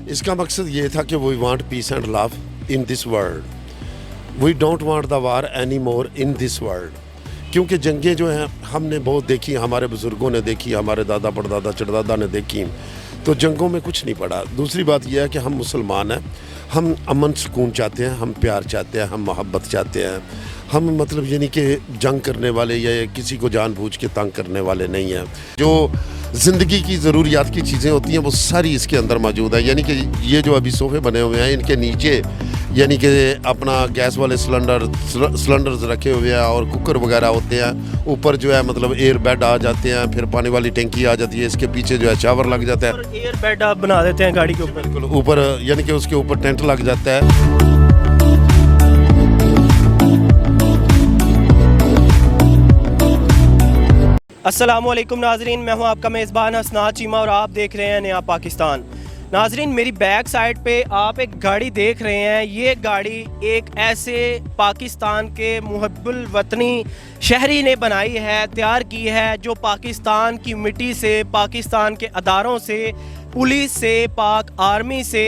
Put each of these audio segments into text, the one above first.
इसका मकसद ये था कि we want peace and love in this world, we don't want the war any more in this world. क्योंकि जंगें जो हैं हमने बहुत देखी, हमारे बुज़ुर्गों ने देखी, हमारे दादा परदादा चड़दादा ने देखी, तो जंगों में कुछ नहीं पड़ा। दूसरी बात यह है कि हम मुसलमान हैं, हम अमन सुकून चाहते हैं, हम प्यार चाहते हैं, हम मोहब्बत चाहते हैं। हम मतलब यानी कि जंग करने वाले या किसी को जानबूझ के तंग करने वाले नहीं हैं। जो ज़िंदगी की ज़रूरियात की चीज़ें होती हैं वो सारी इसके अंदर मौजूद है। यानी कि ये जो अभी सोफ़े बने हुए हैं इनके नीचे यानी कि अपना गैस वाले सिलेंडर्स रखे हुए हैं और कुकर वगैरह होते हैं। ऊपर जो है मतलब एयर बेड आ जाते हैं, फिर पानी वाली टंकी आ जाती है, इसके पीछे जो है शावर लग जाता है। एयर बेड आप बना देते हैं गाड़ी के ऊपर, ऊपर यानी कि उसके ऊपर टेंट लग जाता है। अस्सलामुअलैकुम नाजरीन, मैं हूं आपका मेज़बान हसनात चीमा और आप देख रहे हैं नया पाकिस्तान। नाजरीन, मेरी बैक साइड पे आप एक गाड़ी देख रहे हैं। ये गाड़ी एक ऐसे पाकिस्तान के मुहब्बुल वतनी शहरी ने बनाई है, तैयार की है, जो पाकिस्तान की मिट्टी से, पाकिस्तान के अदारों से, पुलिस से, पाक आर्मी से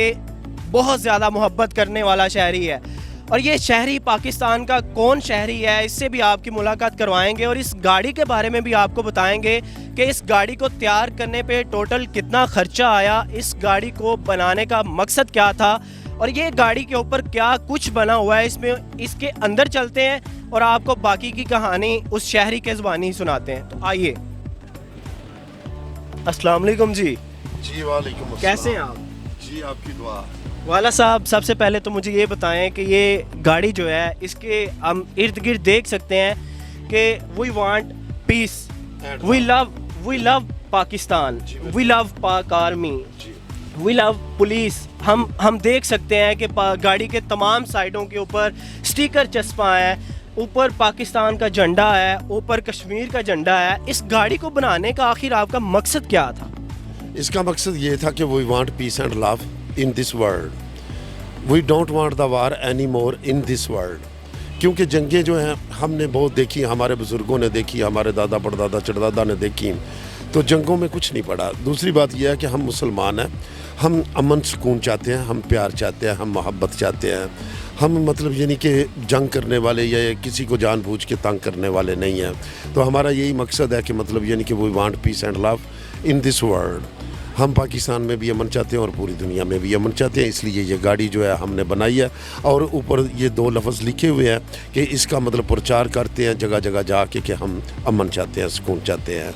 बहुत ज़्यादा मोहब्बत करने वाला शहरी है। और ये शहरी पाकिस्तान का कौन शहरी है, इससे भी आपकी मुलाकात करवाएंगे और इस गाड़ी के बारे में भी आपको बताएंगे कि इस गाड़ी को तैयार करने पे टोटल कितना खर्चा आया, इस गाड़ी को बनाने का मकसद क्या था और ये गाड़ी के ऊपर क्या कुछ बना हुआ है। इसमें इसके अंदर चलते हैं और आपको बाकी की कहानी उस शहरी के ज़ुबानी सुनाते हैं। तो आइए। अस्सलाम वालेकुम जी। जी वालेकुम अस्सलाम। कैसे हैं आप? जी आपकी दुआ। वाला साहब, सबसे पहले तो मुझे ये बताएं कि ये गाड़ी जो है इसके हम इर्द गिर्द देख सकते हैं कि we want peace, we love Pakistan, we love Pak army, we love police. हम देख सकते हैं कि गाड़ी के तमाम साइडों के ऊपर स्टिकर चस्पा है, ऊपर पाकिस्तान का झंडा है, ऊपर कश्मीर का झंडा है। इस गाड़ी को बनाने का आखिर आपका मकसद क्या था? इसका मकसद ये था कि we want peace and love in this world, we don't want the war any more in this world. क्योंकि जंगें जो हैं हमने बहुत देखी, हमारे बुज़ुर्गों ने देखी, हमारे दादा परदादा चड़दादा ने देखी, तो जंगों में कुछ नहीं पड़ा। दूसरी बात यह है कि हम मुसलमान हैं, हम अमन सुकून चाहते हैं, हम प्यार चाहते हैं, हम मोहब्बत चाहते हैं। हम मतलब यानी कि जंग करने वाले या किसी को जानबूझ के तंग करने वाले नहीं हैं। तो हमारा यही मकसद है कि मतलब यानी कि we want peace and love in this world. हम पाकिस्तान में भी अमन चाहते हैं और पूरी दुनिया में भी अमन चाहते हैं, इसलिए ये गाड़ी जो है हमने बनाई है। और ऊपर ये 2 लफ्ज़ लिखे हुए हैं कि इसका मतलब प्रचार करते हैं जगह जगह जाके कि हम अमन चाहते हैं, सुकून चाहते हैं।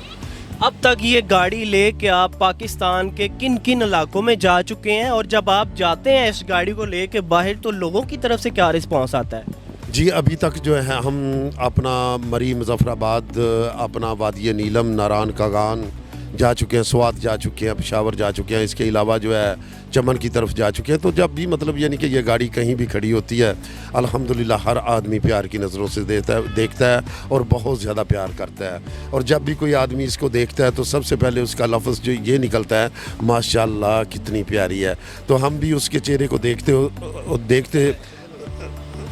अब तक ये गाड़ी लेके आप पाकिस्तान के किन किन इलाकों में जा चुके हैं और जब आप जाते हैं इस गाड़ी को लेके बाहर तो लोगों की तरफ से क्या रिस्पांस आता है? जी अभी तक जो है हम अपना मरी, मुजफ्फराबाद, अपना वादी नीलम, नारायण कागान जा चुके हैं, स्वात जा चुके हैं, पेशावर जा चुके हैं, इसके अलावा जो है चमन की तरफ जा चुके हैं। तो जब भी मतलब यानी कि ये गाड़ी कहीं भी खड़ी होती है, अल्हम्दुलिल्लाह हर आदमी प्यार की नज़रों से देखता है और बहुत ज़्यादा प्यार करता है। और जब भी कोई आदमी इसको देखता है तो सबसे पहले उसका लफ्ज़ जो ये निकलता है, माशाल्लाह कितनी प्यारी है। तो हम भी उसके चेहरे को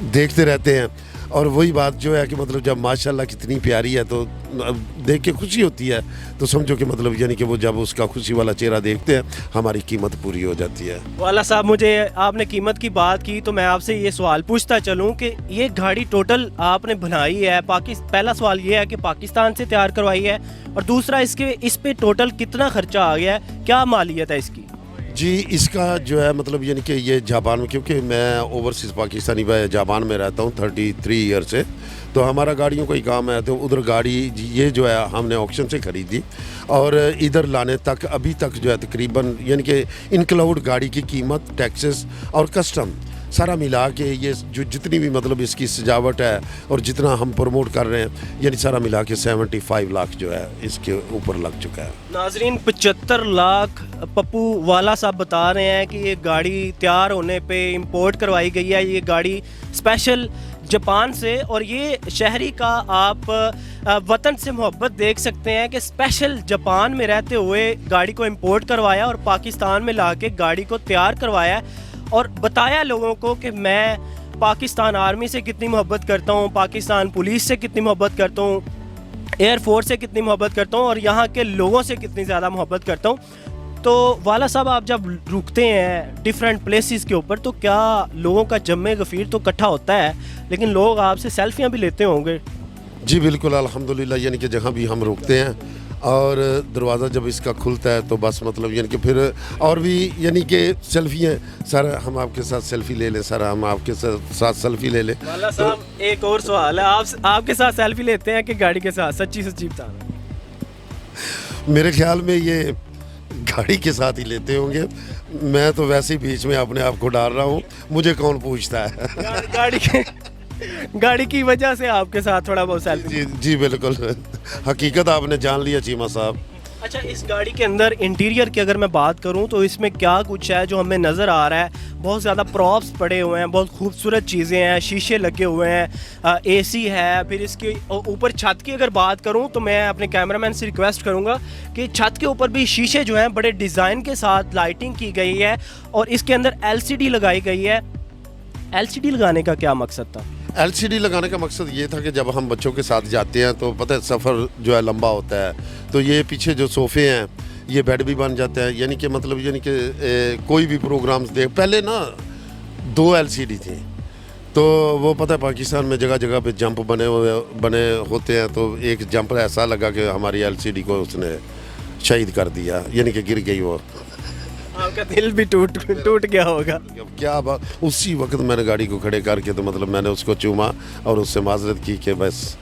देखते रहते हैं। और वही बात जो है कि मतलब जब माशाल्लाह कितनी प्यारी है तो देख के खुशी होती है। तो समझो कि मतलब यानी कि वो जब उसका खुशी वाला चेहरा देखते हैं हमारी कीमत पूरी हो जाती है। वाला साहब, मुझे आपने कीमत की बात की तो मैं आपसे ये सवाल पूछता चलूँ कि ये गाड़ी टोटल आपने बनाई है पहला सवाल ये है कि पाकिस्तान से तैयार करवाई है और दूसरा इस पे टोटल कितना खर्चा आ गया है, क्या मालियत है इसकी? जी इसका जो है मतलब यानी कि ये जापान में, क्योंकि मैं ओवरसीज़ पाकिस्तानी जापान में रहता हूँ 33 ईयर से, तो हमारा गाड़ियों का ही काम है। तो उधर गाड़ी ये जो है हमने ऑक्शन से ख़रीदी और इधर लाने तक अभी तक जो है तकरीबन यानी कि इंक्लूड गाड़ी की कीमत, टैक्सेस और कस्टम सारा मिला के ये जो जितनी भी मतलब इसकी सजावट है और जितना हम प्रमोट कर रहे हैं यानी सारा मिला के 75 लाख जो है इसके ऊपर लग चुका है। नाजरीन, 75 लाख पप्पू वाला साहब बता रहे हैं कि ये गाड़ी तैयार होने पे इंपोर्ट करवाई गई है। ये गाड़ी स्पेशल जापान से, और ये शहरी का आप वतन से मोहब्बत देख सकते हैं कि स्पेशल जापान में रहते हुए गाड़ी को इंपोर्ट करवाया और पाकिस्तान में लाके गाड़ी को तैयार करवाया और बताया लोगों को कि मैं पाकिस्तान आर्मी से कितनी मोहब्बत करता हूँ, पाकिस्तान पुलिस से कितनी मोहब्बत करता हूँ, एयरफोर्स से कितनी मोहब्बत करता हूँ और यहाँ के लोगों से कितनी ज़्यादा मोहब्बत करता हूँ। तो वाला साहब आप जब रुकते हैं डिफरेंट प्लेसेस के ऊपर तो क्या लोगों का जम्मे गफीर तो इकट्ठा होता है, लेकिन लोग आपसे सेल्फियाँ भी लेते होंगे? जी बिल्कुल अल्हम्दुलिल्लाह, यानी कि जहाँ भी हम रुकते हैं और दरवाज़ा जब इसका खुलता है तो बस मतलब यानी कि फिर और भी यानी कि सेल्फी हैं, सर हम आपके साथ सेल्फी ले लें, सर हम आपके साथ सेल्फी ले लें। वाला साहब एक और सवाल है, आप आपके साथ सेल्फी लेते हैं कि गाड़ी के साथ? सच्ची सच्ची बताना। मेरे ख्याल में ये गाड़ी के साथ ही लेते होंगे, मैं तो वैसे ही बीच में अपने आप को डाल रहा हूँ, मुझे कौन पूछता है। गाड़ी की वजह से आपके साथ थोड़ा बहुत सेल्फी। जी जी बिल्कुल, हकीकत आपने जान लिया चीमा साहब। अच्छा, इस गाड़ी के अंदर इंटीरियर की अगर मैं बात करूं तो इसमें क्या कुछ है जो हमें नज़र आ रहा है? बहुत ज़्यादा प्रॉप्स पड़े हुए हैं, बहुत खूबसूरत चीज़ें हैं, शीशे लगे हुए हैं, एसी है। फिर इसके ऊपर छत की अगर बात करूं तो मैं अपने कैमरामैन से रिक्वेस्ट करूंगा कि छत के ऊपर भी शीशे जो हैं बड़े डिज़ाइन के साथ लाइटिंग की गई है और इसके अंदर LCD लगाई गई है। LCD लगाने का क्या मकसद था? LCD लगाने का मकसद ये था कि जब हम बच्चों के साथ जाते हैं तो पता है सफ़र जो है लंबा होता है, तो ये पीछे जो सोफ़े हैं ये बेड भी बन जाते हैं, यानी कि मतलब यानी कि कोई भी प्रोग्राम्स देख। पहले ना 2 LCD थे, तो वो पता है पाकिस्तान में जगह जगह पे जंप बने होते हैं, तो एक जंप ऐसा लगा कि हमारी LCD को उसने शहीद कर दिया, यानी कि गिर गई वो। आपका दिल भी टूट गया होगा। अब क्या बात, उसी वक्त मैंने गाड़ी को खड़े करके तो मतलब मैंने उसको चूमा और उससे माजरत की कि बस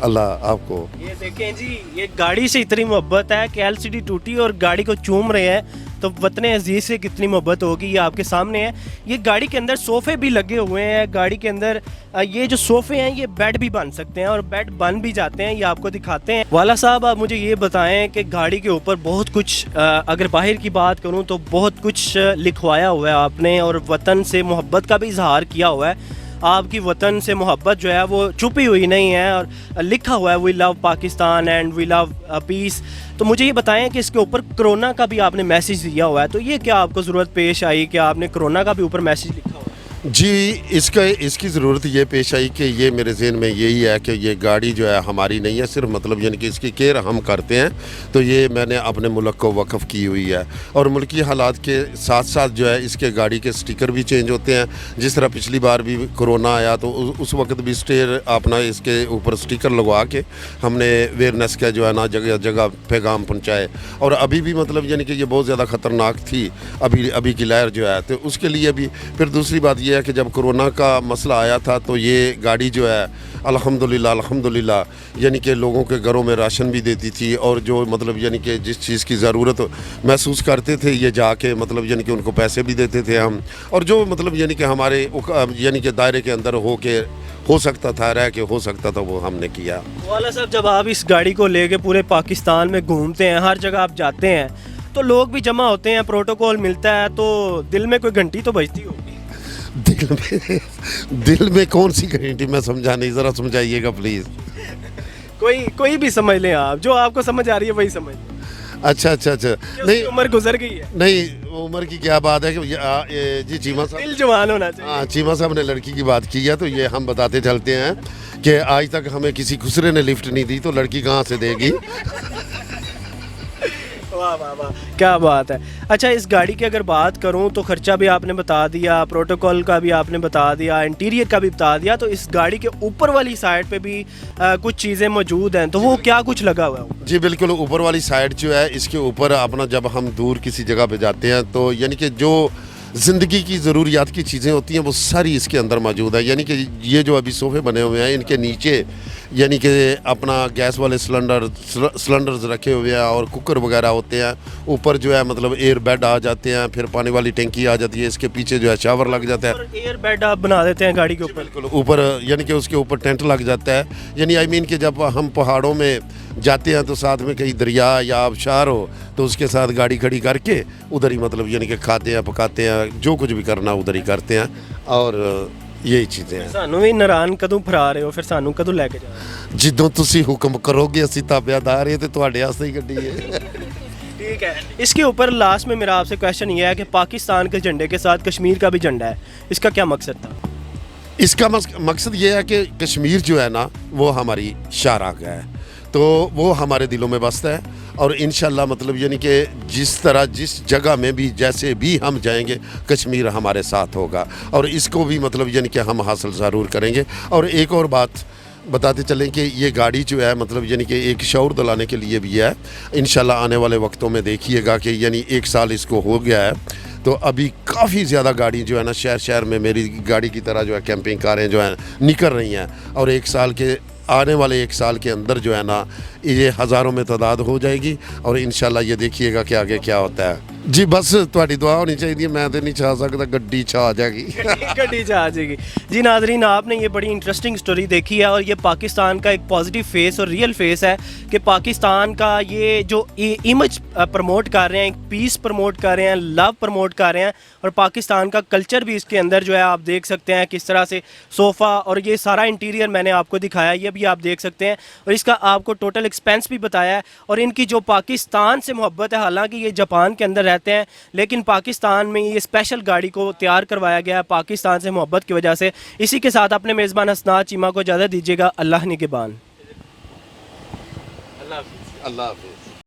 अल्लाह आपको। ये देखें जी, ये गाड़ी से इतनी मोहब्बत है कि LCD टूटी और गाड़ी को चूम रहे हैं, तो वतन अजीज से कितनी मोहब्बत होगी ये आपके सामने है। ये गाड़ी के अंदर सोफ़े भी लगे हुए हैं, गाड़ी के अंदर ये जो सोफ़े हैं ये बेड भी बन सकते हैं और बेड बन भी जाते हैं, ये आपको दिखाते हैं। वाला साहब आप मुझे ये बताएं कि गाड़ी के ऊपर बहुत कुछ अगर बाहर की बात करूं तो बहुत कुछ लिखवाया हुआ है आपने और वतन से मोहब्बत का भी इजहार किया हुआ है। आपकी वतन से मोहब्बत जो है वो छुपी हुई नहीं है और लिखा हुआ है we love Pakistan and we love peace. तो मुझे ये बताएं कि इसके ऊपर कोरोना का भी आपने मैसेज दिया हुआ है, तो ये क्या आपको ज़रूरत पेश आई कि आपने कोरोना का भी ऊपर मैसेज लिखा हुआ है? जी इसकी ज़रूरत ये पेश आई कि ये मेरे ज़हन में यही है कि ये गाड़ी जो है हमारी नहीं है, सिर्फ मतलब यानी कि इसकी केयर हम करते हैं, तो ये मैंने अपने मुल्क को वक़्फ़ की हुई है। और मुल्की हालात के साथ साथ जो है इसके गाड़ी के स्टिकर भी चेंज होते हैं। जिस तरह पिछली बार भी कोरोना आया तो उस वक्त भी स्टेयर अपना इसके ऊपर स्टिकर लगवा के हमने अवेयरनेस का जो है ना जगह जगह पैगाम पहुँचाए। और अभी भी मतलब यानी कि ये बहुत ज़्यादा ख़तरनाक थी अभी की लहर जो है, तो उसके लिए भी फिर दूसरी बात ये है कि जब कोरोना का मसला आया था तो ये गाड़ी जो है अल्हम्दुलिल्लाह यानी कि लोगों के घरों में राशन भी देती थी और जो मतलब यानी कि जिस चीज़ की ज़रूरत महसूस करते थे ये जाके मतलब यानी कि उनको पैसे भी देते थे हम, और जो मतलब यानी कि हमारे यानी कि दायरे के अंदर हो सकता था रह के हो सकता था वो हमने किया। वाला साहब जब आप इस गाड़ी को लेके पूरे पाकिस्तान में घूमते हैं, हर जगह आप जाते हैं तो लोग भी जमा होते हैं, प्रोटोकॉल मिलता है, तो दिल में कोई घंटी तो बजती होगी? दिल में कौन सी घंटी, मैं समझा नहीं, ज़रा समझाइएगा प्लीज़। कोई भी समझ लें आप, जो आपको समझ आ रही है वही समझ लें। अच्छा नहीं, उम्र गुजर गई है। नहीं उम्र की क्या बात है कि जी चीमा साहब, दिल जवान होना चाहिए। हाँ चीमा साहब ने लड़की की बात की है तो ये हम बताते चलते हैं कि आज तक हमें किसी खुसरे ने लिफ्ट नहीं दी तो लड़की कहाँ से देगी। वाह वाह वाह, क्या बात है। अच्छा, इस गाड़ी की अगर बात करूं तो खर्चा भी आपने बता दिया, प्रोटोकॉल का भी आपने बता दिया, इंटीरियर का भी बता दिया, तो इस गाड़ी के ऊपर वाली साइड पे भी कुछ चीज़ें मौजूद हैं, तो वो क्या कुछ लगा हुआ है? जी बिल्कुल, ऊपर वाली साइड जो है इसके ऊपर अपना जब हम दूर किसी जगह पे जाते हैं तो यानी कि जो ज़िंदगी की ज़रूरियात की चीज़ें होती हैं वो सारी इसके अंदर मौजूद है। यानी कि ये जो अभी सोफ़े बने हुए हैं इनके नीचे यानी कि अपना गैस वाले सिलेंडर्स रखे हुए हैं और कुकर वगैरह होते हैं। ऊपर जो है मतलब एयर बेड आ जाते हैं, फिर पानी वाली टंकी आ जाती है, इसके पीछे जो है शावर लग जाता है। एयर बेड आप बना देते हैं गाड़ी के ऊपर? बिल्कुल, ऊपर यानी कि उसके ऊपर टेंट लग जाता है। यानी आई मीन कि जब हम पहाड़ों में जाते हैं तो साथ में कहीं दरिया या आबशार हो तो उसके साथ गाड़ी खड़ी करके उधर ही मतलब यानी कि खाते हैं पकाते हैं, जो कुछ भी करना उधर ही करते हैं, और यही चीज़ें हैं। सानू भी नारान कदों फरा रहे हो, फिर सानू कदों लेके जा रहे हो? जिद्दों तुसी हुक्म करोगे असी ताबेदार है, तो तुहाडे वास्ते ही गड्डी है। ठीक है, इसके ऊपर लास्ट में मेरा आपसे क्वेश्चन ये है कि पाकिस्तान के झंडे के साथ कश्मीर का भी झंडा है, इसका क्या मकसद था? इसका मकसद ये है कि कश्मीर जो है ना वो हमारी शाहराग है, तो वो हमारे दिलों में बसता है और इंशाल्लाह मतलब यानी कि जिस तरह जिस जगह में भी जैसे भी हम जाएंगे कश्मीर हमारे साथ होगा और इसको भी मतलब यानी कि हम हासिल ज़रूर करेंगे। और एक और बात बताते चलें कि ये गाड़ी जो है मतलब यानी कि एक शऊर दिलाने के लिए भी है। इंशाल्लाह आने वाले वक्तों में देखिएगा कि यानी 1 साल इसको हो गया है, तो अभी काफ़ी ज़्यादा गाड़ी जो है ना शहर शहर में मेरी गाड़ी की तरह जो है कैंपिंग कारें जो हैं निकल रही हैं। और 1 साल के आने वाले 1 साल के अंदर जो है ना ये हज़ारों में तादाद हो जाएगी। और इंशाल्लाह ये देखिएगा कि आगे क्या होता है। जी बस तुहाडी दुआ होनी चाहिए, मैं तो नहीं चाह सकता, गड्डी छा आ जाएगी। गड्डी आ जाएगी। जी नाजरीन, आपने ये बड़ी इंटरेस्टिंग स्टोरी देखी है और ये पाकिस्तान का एक पॉजिटिव फेस और रियल फेस है कि पाकिस्तान का ये जो इमेज प्रमोट कर रहे हैं, एक पीस प्रमोट कर रहे हैं, लव प्रमोट कर रहे हैं और पाकिस्तान का कल्चर भी इसके अंदर जो है आप देख सकते हैं किस तरह से सोफ़ा और ये सारा इंटीरियर मैंने आपको दिखाया, ये भी आप देख सकते हैं और इसका आपको टोटल एक्सपेंस भी बताया है। और इनकी जो पाकिस्तान से मोहब्बत है, हालांकि ये जापान के अंदर रहते हैं लेकिन पाकिस्तान में ये स्पेशल गाड़ी को तैयार करवाया गया है पाकिस्तान से मोहब्बत की वजह से। इसी के साथ अपने मेज़बान हसनात चीमा को इजाज़त दीजिएगा। अल्लाह निगहबान। अल्लाह हाफ़िज़।